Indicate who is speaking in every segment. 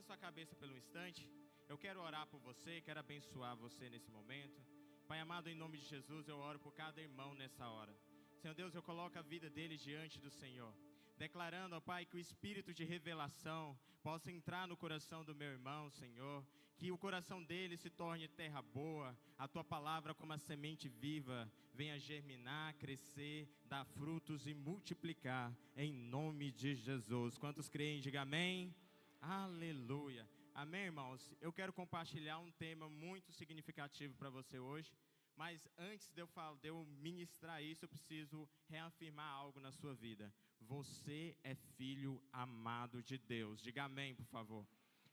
Speaker 1: sua cabeça por um instante. Eu quero orar por você, quero abençoar você nesse momento. Pai amado, em nome de Jesus, eu oro por cada irmão nessa hora. Senhor Deus, eu coloco a vida deles diante do Senhor, declarando, ó Pai, que o espírito de revelação possa entrar no coração do meu irmão, Senhor, que o coração dele se torne terra boa, a Tua palavra como a semente viva, venha germinar, crescer, dar frutos e multiplicar, em nome de Jesus. Quantos creem, diga amém. Aleluia. Amém, irmãos? Eu quero compartilhar um tema muito significativo para você hoje. Mas antes de eu ministrar isso, eu preciso reafirmar algo na sua vida. Você é filho amado de Deus. Diga amém, por favor.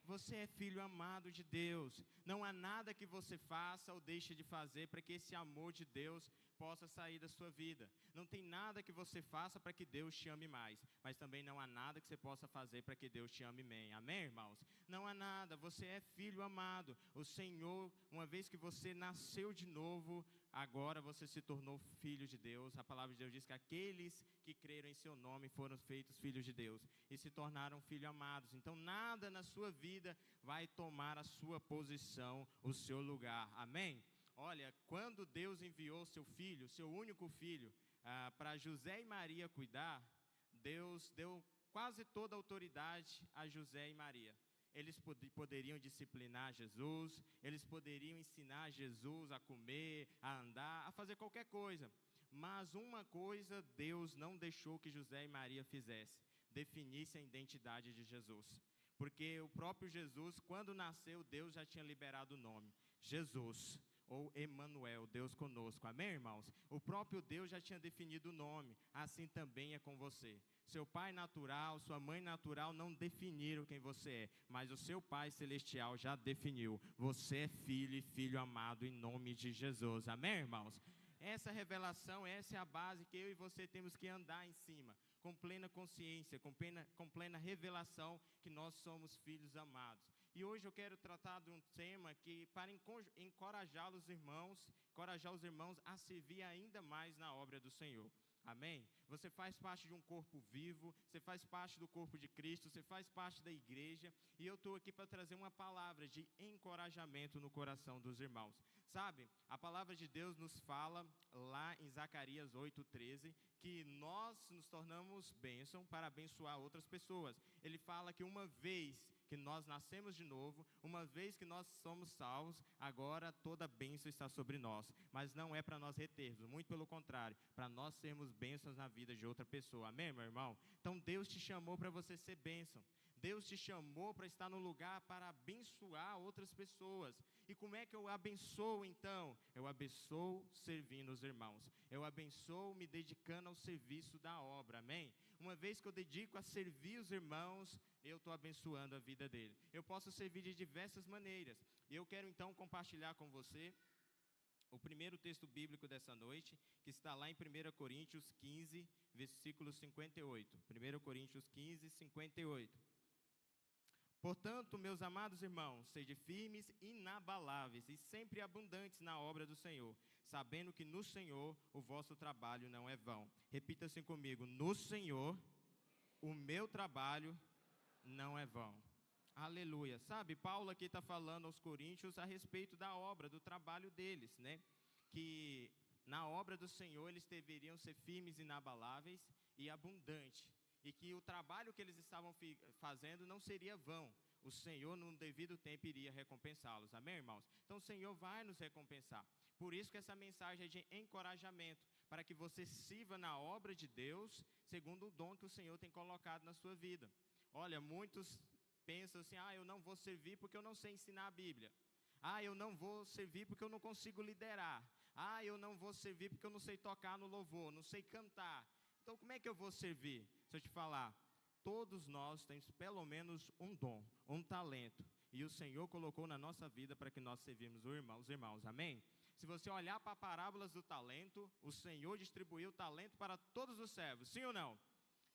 Speaker 1: Você é filho amado de Deus. Não há nada que você faça ou deixe de fazer para que esse amor de Deus possa sair da sua vida. Não tem nada que você faça para que Deus te ame mais. Mas também não há nada que você possa fazer para que Deus te ame bem. Amém, irmãos? Não há nada. Você é filho amado. O Senhor, uma vez que você nasceu de novo, agora você se tornou filho de Deus. A palavra de Deus diz que aqueles que creram em seu nome foram feitos filhos de Deus e se tornaram filhos amados. Então nada na sua vida vai tomar a sua posição, o seu lugar. Amém? Olha, quando Deus enviou seu filho, seu único filho, para José e Maria cuidar, Deus deu quase toda a autoridade a José e Maria. Eles poderiam disciplinar Jesus, eles poderiam ensinar Jesus a comer, a andar, a fazer qualquer coisa. Mas uma coisa Deus não deixou que José e Maria fizessem: definisse a identidade de Jesus. Porque o próprio Jesus, quando nasceu, Deus já tinha liberado o nome: Jesus, ou Emanuel, Deus conosco. Amém, irmãos? O próprio Deus já tinha definido o nome. Assim também é com você. Seu pai natural, sua mãe natural não definiram quem você é, mas o seu Pai celestial já definiu. Você é filho e filho amado em nome de Jesus. Amém, irmãos? Essa revelação, essa é a base que eu e você temos que andar em cima, com plena consciência, com plena revelação que nós somos filhos amados. E hoje eu quero tratar de um tema que para encorajar os irmãos a servir ainda mais na obra do Senhor. Amém? Você faz parte de um corpo vivo, você faz parte do corpo de Cristo, você faz parte da igreja, e eu estou aqui para trazer uma palavra de encorajamento no coração dos irmãos. Sabe, a palavra de Deus nos fala lá em Zacarias 8:13, que nós nos tornamos bênção para abençoar outras pessoas. Ele fala que uma vez que nós nascemos de novo, uma vez que nós somos salvos, agora toda bênção está sobre nós. Mas não é para nós retermos, muito pelo contrário, para nós sermos bênçãos na vida de outra pessoa. Amém, meu irmão? Então Deus te chamou para você ser bênção. Deus te chamou para estar no lugar para abençoar outras pessoas. E como é que eu abençoo então? Eu abençoo servindo os irmãos. Eu abençoo me dedicando ao serviço da obra. Amém? Uma vez que eu dedico a servir os irmãos, eu estou abençoando a vida dele. Eu posso servir de diversas maneiras. E eu quero então compartilhar com você o primeiro texto bíblico dessa noite, que está lá em 1 Coríntios 15, versículo 58. 1 Coríntios 15, 58. Portanto, meus amados irmãos, sede firmes, inabaláveis e sempre abundantes na obra do Senhor, sabendo que no Senhor o vosso trabalho não é vão. Repita assim comigo: no Senhor o meu trabalho não é vão. Aleluia. Sabe, Paulo aqui está falando aos coríntios a respeito da obra, do trabalho deles, né? Que na obra do Senhor eles deveriam ser firmes, inabaláveis e abundantes. E que o trabalho que eles estavam fazendo não seria vão. O Senhor, no devido tempo, iria recompensá-los. Amém, irmãos? Então o Senhor vai nos recompensar. Por isso que essa mensagem é de encorajamento, para que você sirva na obra de Deus, segundo o dom que o Senhor tem colocado na sua vida. Olha, muitos pensam assim: eu não vou servir porque eu não sei ensinar a Bíblia. Eu não vou servir porque eu não consigo liderar. Eu não vou servir porque eu não sei tocar no louvor, não sei cantar. Então como é que eu vou servir? Se eu te falar, todos nós temos pelo menos um dom, um talento. E o Senhor colocou na nossa vida para que nós servimos os irmãos, amém? Se você olhar para parábolas do talento, o Senhor distribuiu o talento para todos os servos, sim ou não?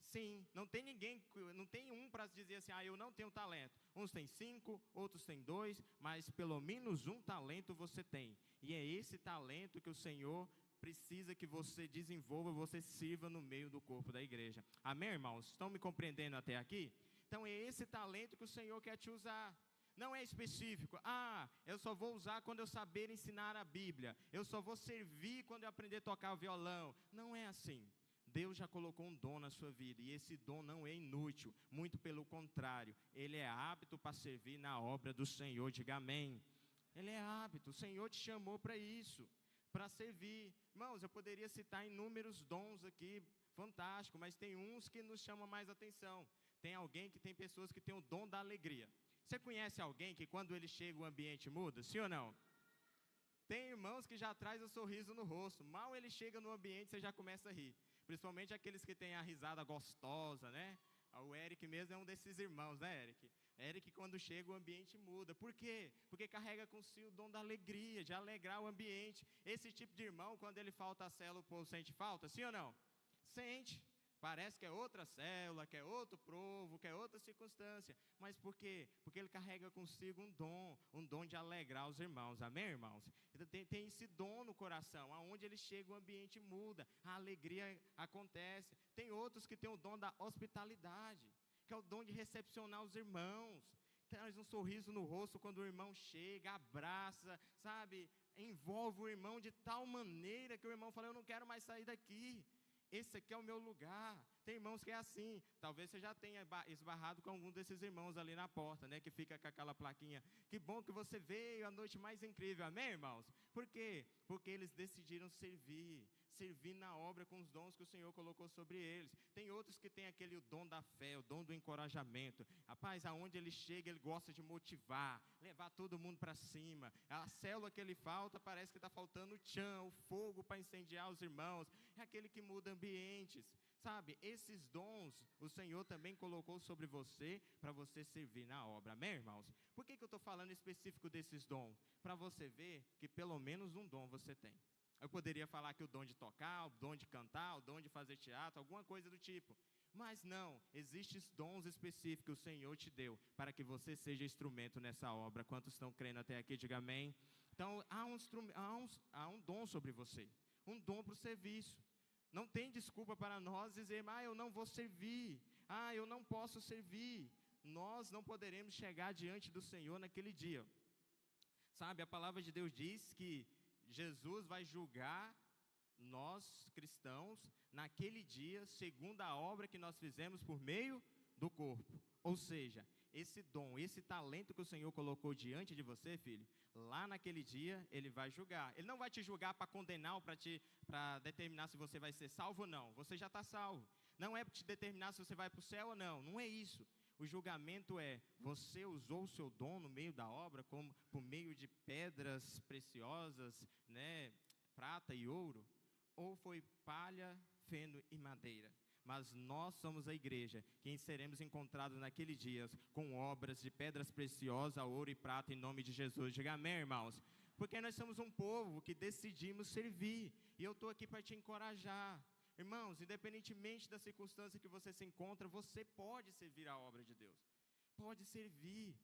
Speaker 1: Sim, não tem ninguém, não tem um para dizer assim: eu não tenho talento. Uns têm 5, outros têm 2, mas pelo menos um talento você tem. E é esse talento que o Senhor precisa que você desenvolva, você sirva no meio do corpo da igreja. Amém, irmãos? Estão me compreendendo até aqui? Então é esse talento que o Senhor quer te usar. Não é específico, eu só vou usar quando eu saber ensinar a Bíblia, eu só vou servir quando eu aprender a tocar o violão. Não é assim. Deus já colocou um dom na sua vida, e esse dom não é inútil, muito pelo contrário, ele é apto para servir na obra do Senhor. Diga amém. Ele é apto, o Senhor te chamou para isso, para servir. Irmãos, eu poderia citar inúmeros dons aqui, fantástico, mas tem uns que nos chamam mais atenção. Tem alguém que tem pessoas que têm o dom da alegria. Você conhece alguém que quando ele chega o ambiente muda, sim ou não? Tem irmãos que já traz o sorriso no rosto, mal ele chega no ambiente você já começa a rir, principalmente aqueles que têm a risada gostosa, né? O Eric mesmo é um desses irmãos, né, Eric? Eric, quando chega o ambiente muda. Por quê? Porque carrega consigo o dom da alegria, de alegrar o ambiente. Esse tipo de irmão, quando ele falta a célula, o povo sente falta, sim ou não? Sente. Parece que é outra célula, que é outro provo, que é outra circunstância. Mas por quê? Porque ele carrega consigo um dom de alegrar os irmãos. Amém, irmãos? Então, tem esse dom no coração, aonde ele chega o ambiente muda, a alegria acontece. Tem outros que têm o dom da hospitalidade, que é o dom de recepcionar os irmãos. Traz um sorriso no rosto quando o irmão chega, abraça, sabe? Envolve o irmão de tal maneira que o irmão fala, eu não quero mais sair daqui. Esse aqui é o meu lugar. Tem irmãos que é assim. Talvez você já tenha esbarrado com algum desses irmãos ali na porta, né? Que fica com aquela plaquinha. Que bom que você veio, a noite mais incrível. Amém, irmãos? Por quê? Porque eles decidiram servir na obra com os dons que o Senhor colocou sobre eles. Tem outros que têm aquele dom da fé, o dom do encorajamento. Rapaz, aonde ele chega, ele gosta de motivar, levar todo mundo para cima. A célula que ele falta, parece que está faltando o tchan, o fogo para incendiar os irmãos. É aquele que muda ambientes. Sabe, esses dons o Senhor também colocou sobre você, para você servir na obra. Amém, irmãos? Por que eu estou falando específico desses dons? Para você ver que pelo menos um dom você tem. Eu poderia falar que o dom de tocar, o dom de cantar, o dom de fazer teatro, alguma coisa do tipo. Mas não, existem dons específicos que o Senhor te deu, para que você seja instrumento nessa obra. Quantos estão crendo até aqui? Diga amém. Então, há um dom sobre você, um dom para o serviço. Não tem desculpa para nós dizer, eu não vou servir, eu não posso servir. Nós não poderemos chegar diante do Senhor naquele dia. Sabe, a palavra de Deus diz que Jesus vai julgar nós, cristãos, naquele dia, segundo a obra que nós fizemos por meio do corpo. Ou seja, esse dom, esse talento que o Senhor colocou diante de você, filho, lá naquele dia, Ele vai julgar. Ele não vai te julgar para condenar ou para determinar se você vai ser salvo ou não. Você já está salvo. Não é para te determinar se você vai para o céu ou não. Não é isso. O julgamento é, você usou o seu dom no meio da obra, como por meio de pedras preciosas, né, prata e ouro, ou foi palha, feno e madeira. Mas nós somos a igreja, que seremos encontrados naquele dia com obras de pedras preciosas, ouro e prata, em nome de Jesus. Diga amém, irmãos. Porque nós somos um povo que decidimos servir, e eu estou aqui para te encorajar. Irmãos, independentemente da circunstância que você se encontra, você pode servir a obra de Deus. Pode servir.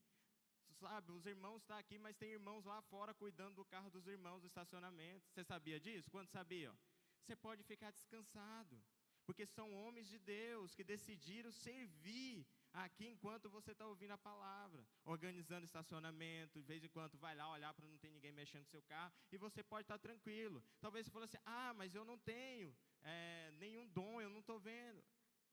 Speaker 1: Sabe, os irmãos estão aqui, mas tem irmãos lá fora cuidando do carro dos irmãos do estacionamento. Você sabia disso? Quantos sabiam? Você pode ficar descansado, porque são homens de Deus que decidiram servir aqui enquanto você está ouvindo a palavra, organizando estacionamento, de vez em quando vai lá olhar para não ter ninguém mexendo no seu carro, e você pode estar tranquilo. Talvez você fale assim, mas eu não tenho nenhum dom, eu não estou vendo.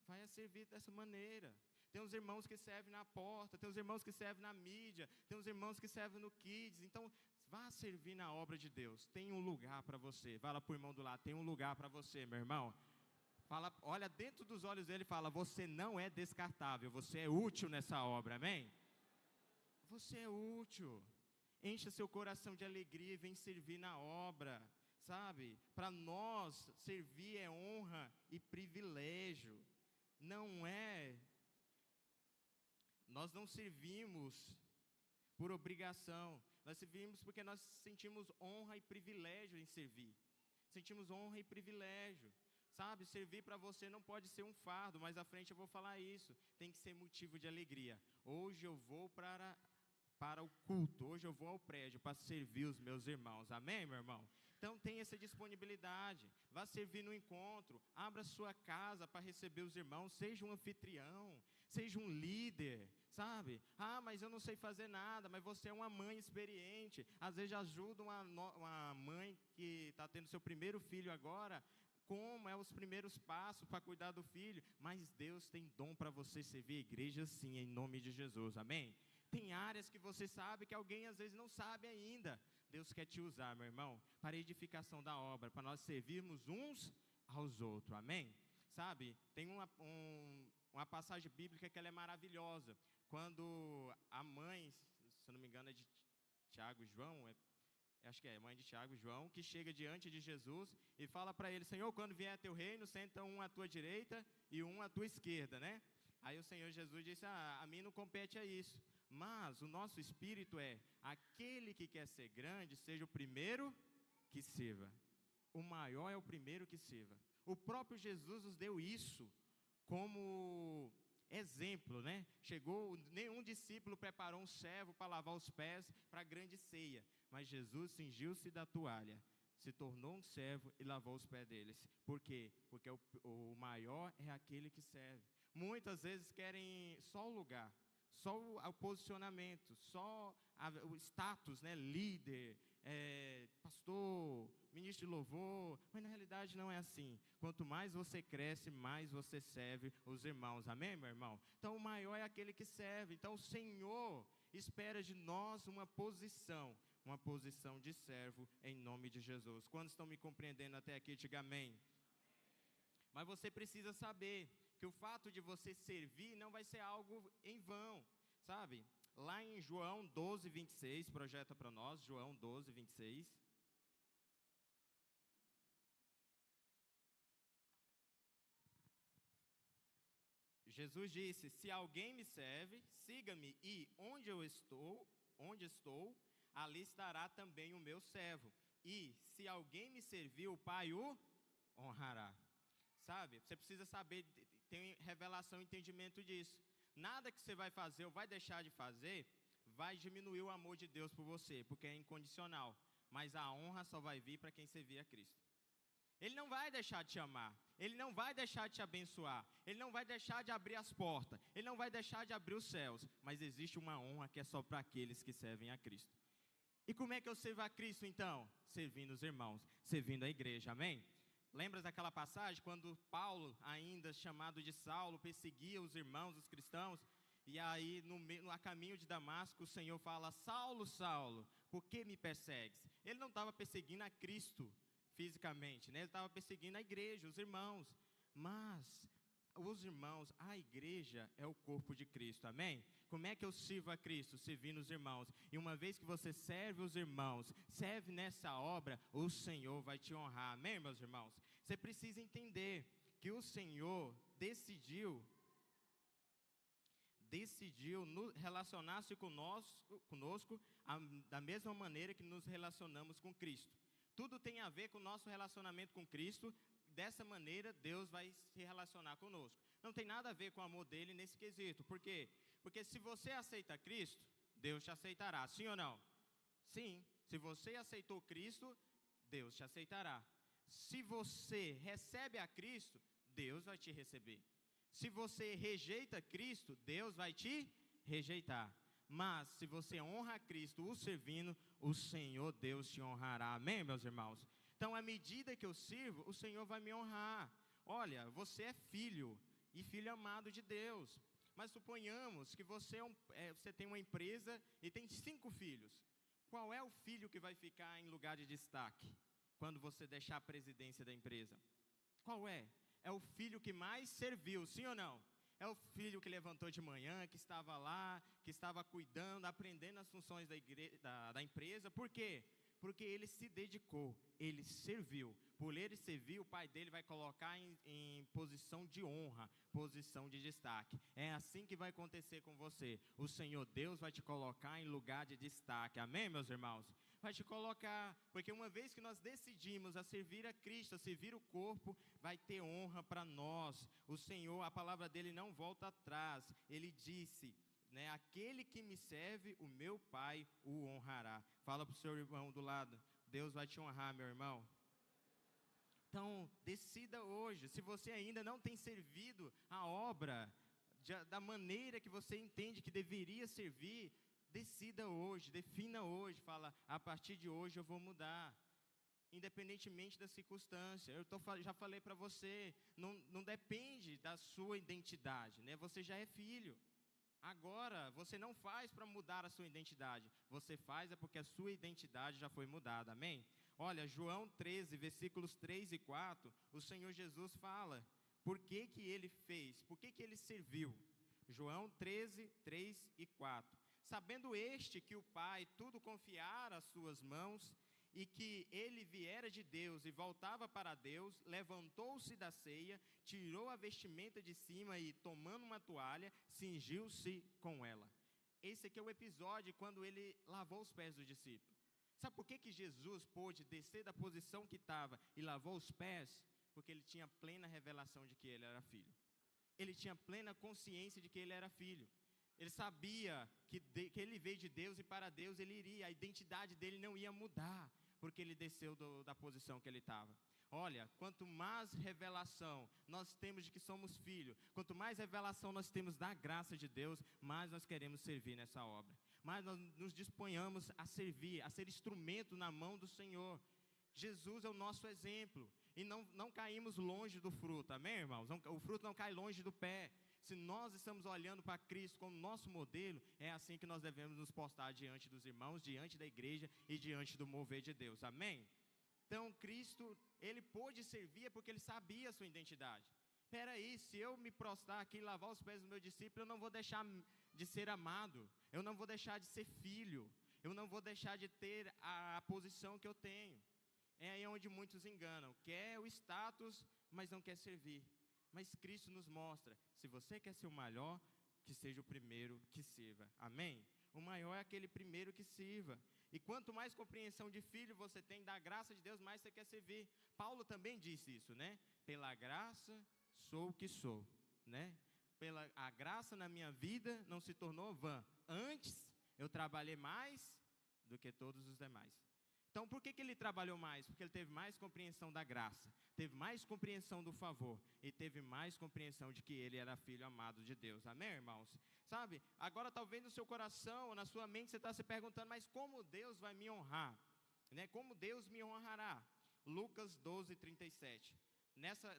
Speaker 1: Vai servir dessa maneira. Tem uns irmãos que servem na porta, tem uns irmãos que servem na mídia, tem uns irmãos que servem no Kids. Então, vá servir na obra de Deus. Tem um lugar para você. Vai lá para o irmão do lado, tem um lugar para você, meu irmão. Fala, olha dentro dos olhos dele e fala, você não é descartável, você é útil nessa obra, amém? Você é útil. Encha seu coração de alegria e vem servir na obra, sabe? Para nós, servir é honra e privilégio. Não é... Nós não servimos por obrigação, nós servimos porque nós sentimos honra e privilégio em servir. Sentimos honra e privilégio. Sabe, servir para você não pode ser um fardo, mas à frente eu vou falar isso. Tem que ser motivo de alegria. Hoje eu vou para o culto, hoje eu vou ao prédio para servir os meus irmãos. Amém, meu irmão? Então tem essa disponibilidade. Vá servir no encontro, abra sua casa para receber os irmãos, seja um anfitrião. Seja um líder, sabe? Ah, mas eu não sei fazer nada, mas você é uma mãe experiente. Às vezes ajuda uma mãe que está tendo seu primeiro filho agora, como é os primeiros passos para cuidar do filho. Mas Deus tem dom para você servir a igreja sim, em nome de Jesus, amém? Tem áreas que você sabe que alguém às vezes não sabe ainda. Deus quer te usar, meu irmão, para a edificação da obra, para nós servirmos uns aos outros, amém? Sabe, tem uma passagem bíblica que ela é maravilhosa, quando a mãe, se eu não me engano é de Tiago e João, acho que é mãe de Tiago e João, que chega diante de Jesus e fala para ele: Senhor, quando vier teu reino, senta um à tua direita e um à tua esquerda, né? Aí o Senhor Jesus disse: a mim não compete a isso, mas o nosso espírito é: aquele que quer ser grande, seja o primeiro que sirva. O maior é o primeiro que sirva. O próprio Jesus nos deu isso como exemplo, né? Chegou, nenhum discípulo preparou um servo para lavar os pés para a grande ceia, mas Jesus cingiu-se da toalha, se tornou um servo e lavou os pés deles. Por quê? Porque o maior é aquele que serve. Muitas vezes querem só o lugar, só o posicionamento, só o status, né? Líder, pastor, ministro de louvor, mas na realidade não é assim. Quanto mais você cresce, mais você serve os irmãos, amém, meu irmão? Então o maior é aquele que serve. Então o Senhor espera de nós uma posição de servo em nome de Jesus. Quantos estão me compreendendo até aqui? Diga amém. Mas você precisa saber que o fato de você servir não vai ser algo em vão, sabe? Lá em João 12, 26, projeta para nós, João 12, 26. Jesus disse: se alguém me serve, siga-me, e onde estou, ali estará também o meu servo. E se alguém me servir, o Pai o honrará. Sabe? Você precisa saber, tem revelação e entendimento disso. Nada que você vai fazer ou vai deixar de fazer vai diminuir o amor de Deus por você, porque é incondicional. Mas a honra só vai vir para quem servir a Cristo. Ele não vai deixar de te amar, Ele não vai deixar de te abençoar, Ele não vai deixar de abrir as portas, Ele não vai deixar de abrir os céus. Mas existe uma honra que é só para aqueles que servem a Cristo. E como é que eu sirvo a Cristo então? Servindo os irmãos, servindo a igreja, amém? Lembra daquela passagem quando Paulo, ainda chamado de Saulo, perseguia os irmãos, os cristãos? E aí, a caminho de Damasco, o Senhor fala: Saulo, Saulo, por que me persegues? Ele não estava perseguindo a Cristo fisicamente, né? Ele estava perseguindo a igreja, os irmãos. Mas os irmãos, a igreja é o corpo de Cristo, amém? Como é que eu sirvo a Cristo? Servindo os irmãos. E uma vez que você serve os irmãos, serve nessa obra, o Senhor vai te honrar, amém, meus irmãos? Você precisa entender que o Senhor decidiu relacionar-se conosco da mesma maneira que nos relacionamos com Cristo. Tudo tem a ver com o nosso relacionamento com Cristo. Dessa maneira, Deus vai se relacionar conosco. Não tem nada a ver com o amor dele nesse quesito. Por quê? Porque se você aceita Cristo, Deus te aceitará. Sim ou não? Sim. Se você aceitou Cristo, Deus te aceitará. Se você recebe a Cristo, Deus vai te receber. Se você rejeita Cristo, Deus vai te rejeitar. Mas se você honra a Cristo o servindo, o Senhor Deus te honrará. Amém, meus irmãos? Então, à medida que eu sirvo, o Senhor vai me honrar. Olha, você é filho e filho amado de Deus. Mas suponhamos que você tem uma empresa e tem 5 filhos. Qual é o filho que vai ficar em lugar de destaque quando você deixar a presidência da empresa? Qual é? É o filho que mais serviu, sim ou não? É o filho que levantou de manhã, que estava lá, que estava cuidando, aprendendo as funções da empresa. Por quê? Porque ele se dedicou, ele serviu. Por ele servir, o pai dele vai colocar em posição de honra, posição de destaque. É assim que vai acontecer com você. O Senhor Deus vai te colocar em lugar de destaque. Amém, meus irmãos? Vai te colocar, porque uma vez que nós decidimos a servir a Cristo, a servir o corpo, vai ter honra para nós. O Senhor, a palavra dele não volta atrás. Ele disse, né, aquele que me serve, o meu Pai o honrará. Fala para o seu irmão do lado: Deus vai te honrar, meu irmão. Então, decida hoje. Se você ainda não tem servido a obra da maneira que você entende que deveria servir, decida hoje, defina hoje, fala, a partir de hoje eu vou mudar, independentemente da circunstância. Já falei para você, não depende da sua identidade, né? Você já é filho. Agora, você não faz para mudar a sua identidade, você faz porque a sua identidade já foi mudada, amém? Olha, João 13, versículos 3 e 4, o Senhor Jesus fala, por que que ele fez, por que que ele serviu? João 13, 3 e 4, sabendo este que o Pai tudo confiara às suas mãos, e que ele viera de Deus e voltava para Deus, levantou-se da ceia, tirou a vestimenta de cima e, tomando uma toalha, cingiu-se com ela. Esse aqui é o episódio quando ele lavou os pés dos discípulos. Sabe por que que Jesus pôde descer da posição que estava e lavou os pés? Porque ele tinha plena revelação de que ele era filho. Ele tinha plena consciência de que ele era filho. Ele sabia que ele veio de Deus e para Deus ele iria, a identidade dele não ia mudar, porque ele desceu da posição que ele estava. Olha, quanto mais revelação nós temos de que somos filhos, quanto mais revelação nós temos da graça de Deus, mais nós queremos servir nessa obra. Mais nós nos disponhamos a servir, a ser instrumento na mão do Senhor. Jesus é o nosso exemplo, e não caímos longe do fruto, amém, irmãos? O fruto não cai longe do pé. Se nós estamos olhando para Cristo como nosso modelo, é assim que nós devemos nos postar diante dos irmãos, diante da igreja e diante do mover de Deus, amém? Então, Cristo, ele pôde servir porque ele sabia a sua identidade. Espera aí, se eu me prostrar aqui e lavar os pés do meu discípulo, eu não vou deixar de ser amado, eu não vou deixar de ser filho, eu não vou deixar de ter a posição que eu tenho. É aí onde muitos enganam, quer o status, mas não quer servir. Mas Cristo nos mostra, se você quer ser o maior, que seja o primeiro que sirva, amém? O maior é aquele primeiro que sirva, e quanto mais compreensão de filho você tem da graça de Deus, mais você quer servir. Paulo também disse isso, né? Pela graça sou o que sou, né? A graça na minha vida não se tornou vã, antes eu trabalhei mais do que todos os demais. Então, por que ele trabalhou mais? Porque ele teve mais compreensão da graça, teve mais compreensão do favor, e teve mais compreensão de que ele era filho amado de Deus, amém, irmãos? Sabe, agora talvez no seu coração, na sua mente, você está se perguntando, mas como Deus vai me honrar? Né? Como Deus me honrará? Lucas 12, 37.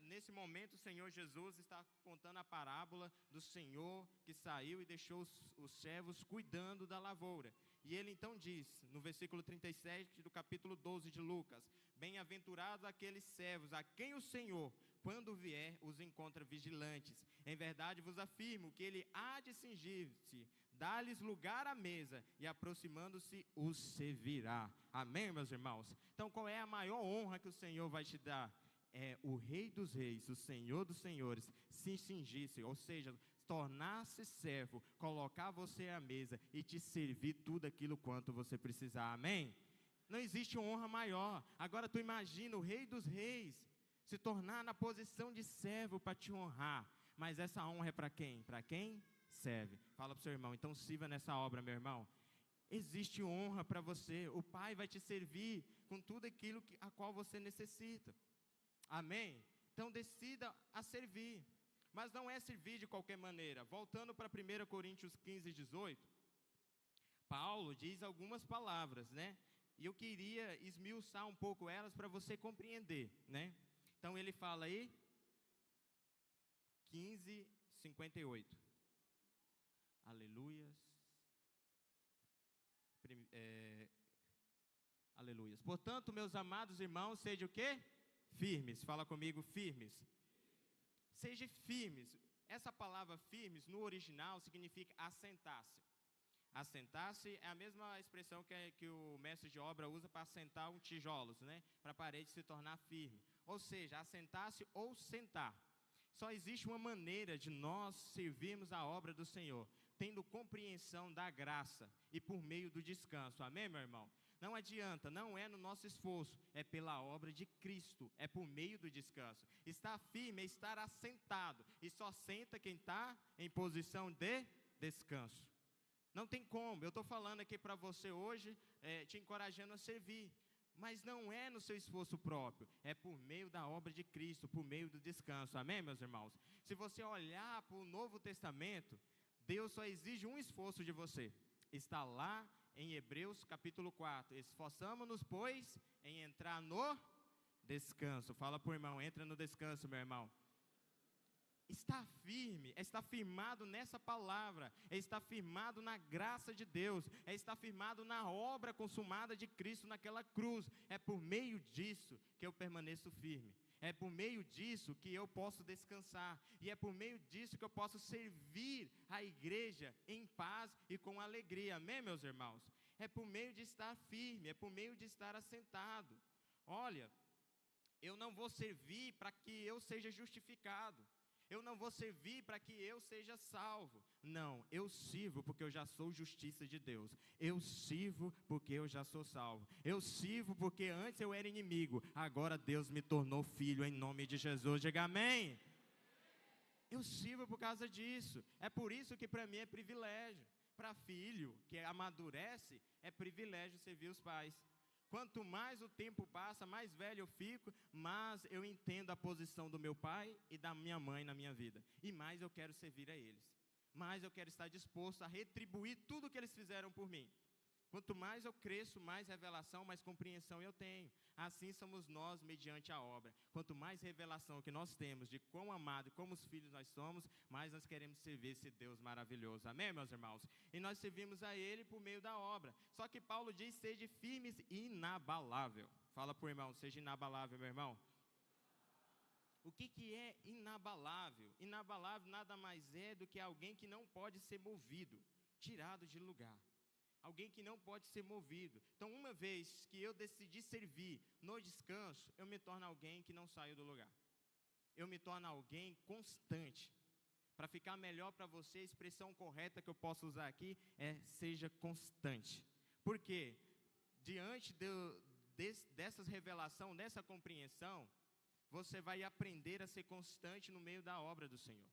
Speaker 1: Nesse momento, o Senhor Jesus está contando a parábola do Senhor que saiu e deixou os servos cuidando da lavoura. E ele então diz, no versículo 37 do capítulo 12 de Lucas, bem-aventurados aqueles servos a quem o Senhor, quando vier, os encontra vigilantes. Em verdade vos afirmo que ele há de cingir-se, dar-lhes lugar à mesa e aproximando-se os servirá. Amém, meus irmãos? Então qual é a maior honra que o Senhor vai te dar? É o Rei dos Reis, o Senhor dos Senhores, se cingisse, ou seja, tornar-se servo, colocar você à mesa e te servir tudo aquilo quanto você precisar, amém? Não existe honra maior. Agora tu imagina o Rei dos Reis se tornar na posição de servo para te honrar, mas essa honra é para quem? Para quem serve. Fala para o seu irmão, então sirva nessa obra, meu irmão. Existe honra para você, o Pai vai te servir com tudo aquilo a qual você necessita. Amém? Então decida a servir, mas não é servir de qualquer maneira. Voltando para 1 Coríntios 15, 18, Paulo diz algumas palavras, né? E eu queria esmiuçar um pouco elas para você compreender, né? Então ele fala aí, 15, 58. Aleluias. Aleluias. Portanto, meus amados irmãos, sejam o quê? Firmes, fala comigo, firmes. Seja firmes. Essa palavra firmes, no original, significa assentar-se. Assentar-se é a mesma expressão que o mestre de obra usa para assentar um tijolos, né? Para a parede se tornar firme. Ou seja, assentar-se ou sentar. Só existe uma maneira de nós servirmos a obra do Senhor, tendo compreensão da graça e por meio do descanso. Amém, meu irmão? Não adianta, não é no nosso esforço, é pela obra de Cristo, é por meio do descanso. Estar firme é estar assentado, e só senta quem está em posição de descanso. Não tem como, eu estou falando aqui para você hoje, te encorajando a servir. Mas não é no seu esforço próprio, é por meio da obra de Cristo, por meio do descanso, amém, meus irmãos? Se você olhar para o Novo Testamento, Deus só exige um esforço de você, está lá em Hebreus capítulo 4, esforçamo-nos, pois, em entrar no descanso. Fala para o irmão, entra no descanso, meu irmão. Está firme, está firmado nessa palavra, está firmado na graça de Deus, está firmado na obra consumada de Cristo naquela cruz. É por meio disso que eu permaneço firme, é por meio disso que eu posso descansar, e é por meio disso que eu posso servir a igreja em paz e com alegria, amém, meus irmãos? É por meio de estar firme, é por meio de estar assentado. Olha, eu não vou servir para que eu seja justificado, eu não vou servir para que eu seja salvo. Não, eu sirvo porque eu já sou justiça de Deus. Eu sirvo porque eu já sou salvo. Eu sirvo porque antes eu era inimigo, agora Deus me tornou filho em nome de Jesus. Diga amém. Eu sirvo por causa disso. É por isso que para mim é privilégio. Para filho que amadurece, é privilégio servir os pais. Quanto mais o tempo passa, mais velho eu fico, mais eu entendo a posição do meu pai e da minha mãe na minha vida. E mais eu quero servir a eles. Mais eu quero estar disposto a retribuir tudo o que eles fizeram por mim. Quanto mais eu cresço, mais revelação, mais compreensão eu tenho. Assim somos nós mediante a obra. Quanto mais revelação que nós temos de quão amado e como os filhos nós somos, mais nós queremos servir esse Deus maravilhoso. Amém, meus irmãos? E nós servimos a Ele por meio da obra. Só que Paulo diz, seja firmes e inabalável. Fala para o irmão, seja inabalável, meu irmão. O que é inabalável? Inabalável nada mais é do que alguém que não pode ser movido, tirado de lugar. Alguém que não pode ser movido. Então, uma vez que eu decidi servir no descanso, eu me torno alguém que não saiu do lugar. Eu me torno alguém constante. Para ficar melhor para você, a expressão correta que eu posso usar aqui é seja constante. Por quê? Diante dessas revelações, dessa compreensão, você vai aprender a ser constante no meio da obra do Senhor.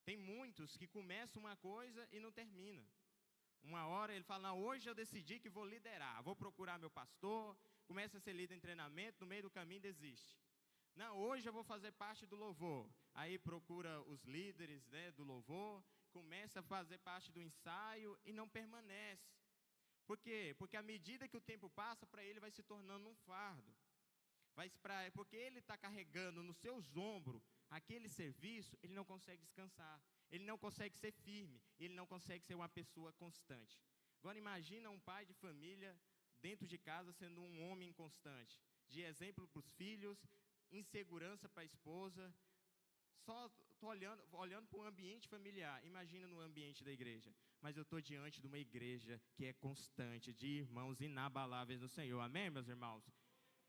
Speaker 1: Tem muitos que começam uma coisa e não terminam. Uma hora ele fala, não, hoje eu decidi que vou liderar, vou procurar meu pastor, começa a ser líder em treinamento, no meio do caminho desiste. Não, hoje eu vou fazer parte do louvor, aí procura os líderes, né, do louvor, começa a fazer parte do ensaio e não permanece. Por quê? Porque à medida que o tempo passa, para ele vai se tornando um fardo. Porque ele está carregando nos seus ombros aquele serviço, ele não consegue descansar. Ele não consegue ser firme, ele não consegue ser uma pessoa constante. Agora imagina um pai de família dentro de casa sendo um homem inconstante, de exemplo para os filhos, insegurança para a esposa. Só estou olhando para o ambiente familiar, imagina no ambiente da igreja. Mas eu estou diante de uma igreja que é constante, de irmãos inabaláveis no Senhor, amém, meus irmãos?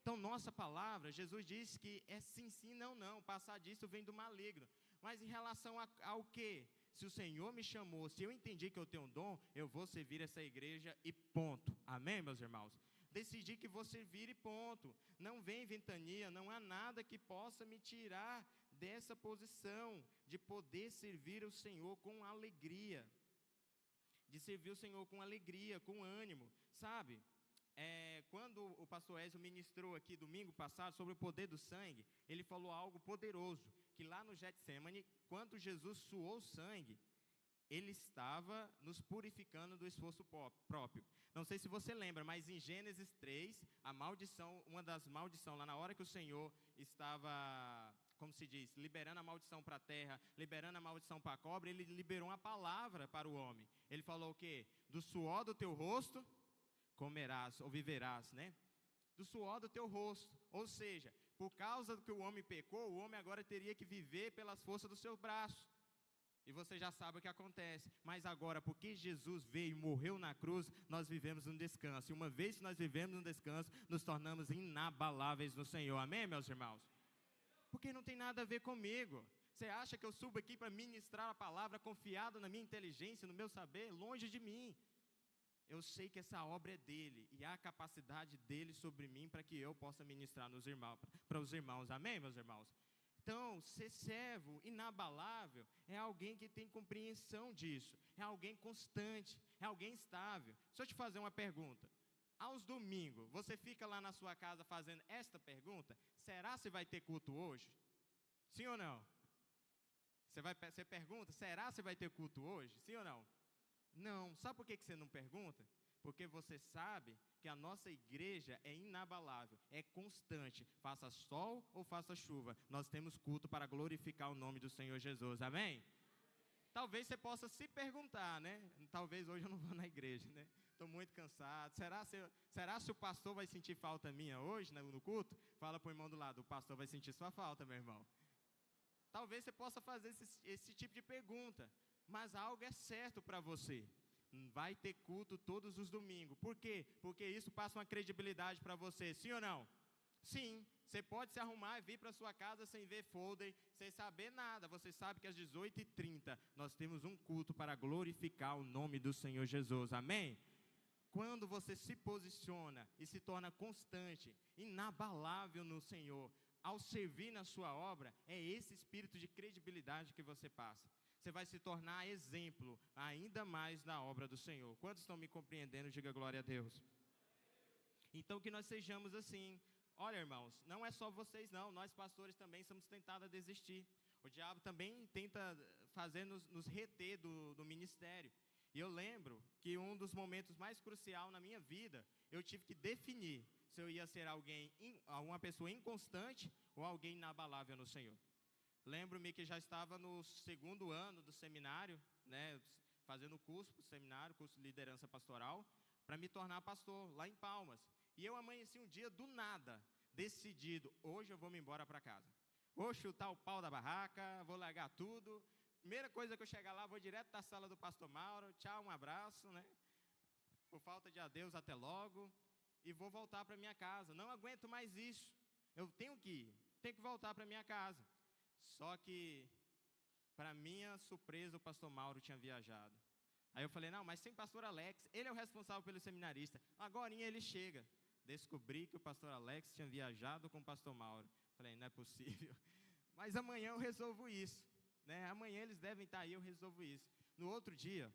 Speaker 1: Então, nossa palavra, Jesus disse que é sim, sim, não, não, passar disso vem do maligno. Mas em relação ao quê? Se o Senhor me chamou, se eu entendi que eu tenho um dom, eu vou servir essa igreja e ponto. Amém, meus irmãos? Decidi que vou servir e ponto. Não vem ventania, não há nada que possa me tirar dessa posição de poder servir o Senhor com alegria. De servir o Senhor com alegria, com ânimo, sabe? Quando o pastor Ezio ministrou aqui domingo passado sobre o poder do sangue, ele falou algo poderoso, que lá no Getsemane, quando Jesus suou sangue, ele estava nos purificando do esforço próprio. Não sei se você lembra, mas em Gênesis 3, a maldição, uma das maldições, lá na hora que o Senhor estava, como se diz, liberando a maldição para a terra, liberando a maldição para a cobra, ele liberou uma palavra para o homem. Ele falou o quê? Do suor do teu rosto comerás ou viverás, né? Do suor do teu rosto. Ou seja, por causa do que o homem pecou, o homem agora teria que viver pelas forças do seu braço. E você já sabe o que acontece. Mas agora, porque Jesus veio e morreu na cruz, nós vivemos um descanso. E uma vez que nós vivemos um descanso, nos tornamos inabaláveis no Senhor. Amém, meus irmãos? Porque não tem nada a ver comigo. Você acha que eu subo aqui para ministrar a palavra confiado na minha inteligência, no meu saber? Longe de mim. Eu sei que essa obra é dele e há a capacidade dele sobre mim para que eu possa ministrar nos irmãos, para os irmãos. Amém, meus irmãos? Então, ser servo inabalável é alguém que tem compreensão disso, é alguém constante, é alguém estável. Deixa eu te fazer uma pergunta. aos domingos, você fica lá na sua casa fazendo esta pergunta: será se vai ter culto hoje? Sim ou não? Você pergunta: será se vai ter culto hoje? Sim ou não? Não. Sabe por que você não pergunta? Porque você sabe que a nossa igreja é inabalável, é constante, faça sol ou faça chuva, nós temos culto para glorificar o nome do Senhor Jesus, amém? Talvez você possa se perguntar, né? Talvez hoje eu não vou na igreja, né? Estou muito cansado. Será se o pastor vai sentir falta minha hoje, né, no culto? Fala para o irmão do lado: o pastor vai sentir sua falta, meu irmão. Talvez você possa fazer esse tipo de pergunta, mas algo é certo para você: vai ter culto todos os domingos. Por quê? Porque isso passa uma credibilidade para você, sim ou não? Sim, você pode se arrumar e vir para sua casa sem ver folder, sem saber nada. Você sabe que às 18h30 nós temos um culto para glorificar o nome do Senhor Jesus, amém? Quando você se posiciona e se torna constante, inabalável no Senhor, ao servir na sua obra, é esse espírito de credibilidade que você passa. Você vai se tornar exemplo ainda mais na obra do Senhor. Quantos estão me compreendendo? Diga glória a Deus. Então que nós sejamos assim. Olha, irmãos, não é só vocês não, nós pastores também somos tentados a desistir. O diabo também tenta nos reter do ministério. E eu lembro que um dos momentos mais cruciais na minha vida, eu tive que definir se eu ia ser uma pessoa inconstante ou alguém inabalável no Senhor. Lembro-me que já estava no 2º ano do seminário, né, fazendo o curso para o seminário, curso de liderança pastoral, para me tornar pastor lá em Palmas. E eu amanheci um dia do nada, decidido: hoje eu vou me embora para casa. Vou chutar o pau da barraca, vou largar tudo. Primeira coisa que eu chegar lá, vou direto da sala do pastor Mauro, tchau, um abraço, né? Por falta de adeus, até logo. E vou voltar para minha casa. Não aguento mais isso. Eu tenho que voltar para minha casa. Só que, para minha surpresa, o pastor Mauro tinha viajado. Aí eu falei: não, mas sem pastor Alex, ele é o responsável pelo seminarista. Agorinha ele chega. Descobri que o pastor Alex tinha viajado com o pastor Mauro. Falei: não é possível. Mas amanhã eu resolvo isso, né? Amanhã eles devem estar aí, eu resolvo isso. No outro dia,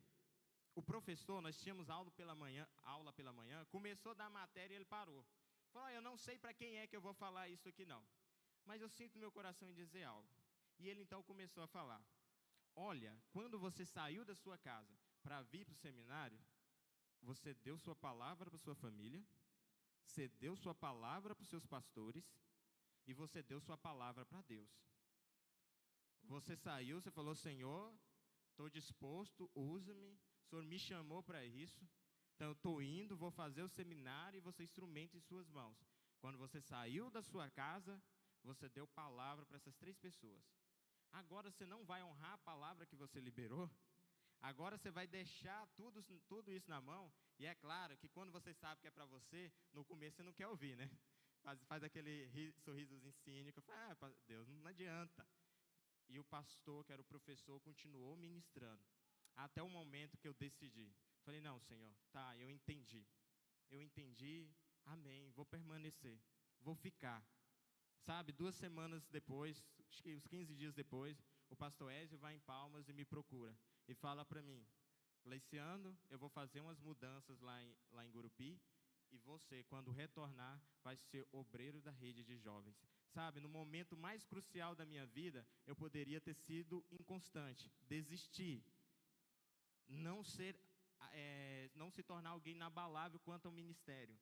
Speaker 1: o professor, nós tínhamos aula pela manhã, começou a dar matéria e ele parou. Falou: eu não sei para quem é que eu vou falar isso aqui não, mas eu sinto no meu coração em dizer algo. E ele então começou a falar: olha, quando você saiu da sua casa para vir para o seminário, você deu sua palavra para sua família, você deu sua palavra para os seus pastores e você deu sua palavra para Deus. Você saiu, você falou: Senhor, estou disposto, usa-me, o Senhor me chamou para isso, então eu estou indo, vou fazer o seminário e você é instrumento em suas mãos. Quando você saiu da sua casa, você deu palavra para essas 3 pessoas. Agora você não vai honrar a palavra que você liberou? Agora você vai deixar tudo isso na mão? E é claro que quando você sabe que é para você, no começo você não quer ouvir, né? Faz aquele sorrisozinho cínico. Fala: Deus, não adianta. E o pastor, que era o professor, continuou ministrando. Até o momento que eu decidi. Falei: não, Senhor, tá, eu entendi, amém, vou permanecer, vou ficar. Sabe, 2 semanas depois, acho que uns 15 dias depois, o pastor Ézio vai em Palmas e me procura. E fala para mim: Leiciano, eu vou fazer umas mudanças lá em Gurupi, e você, quando retornar, vai ser obreiro da rede de jovens. Sabe, no momento mais crucial da minha vida, eu poderia ter sido inconstante, desistir, não se tornar alguém inabalável quanto ao ministério,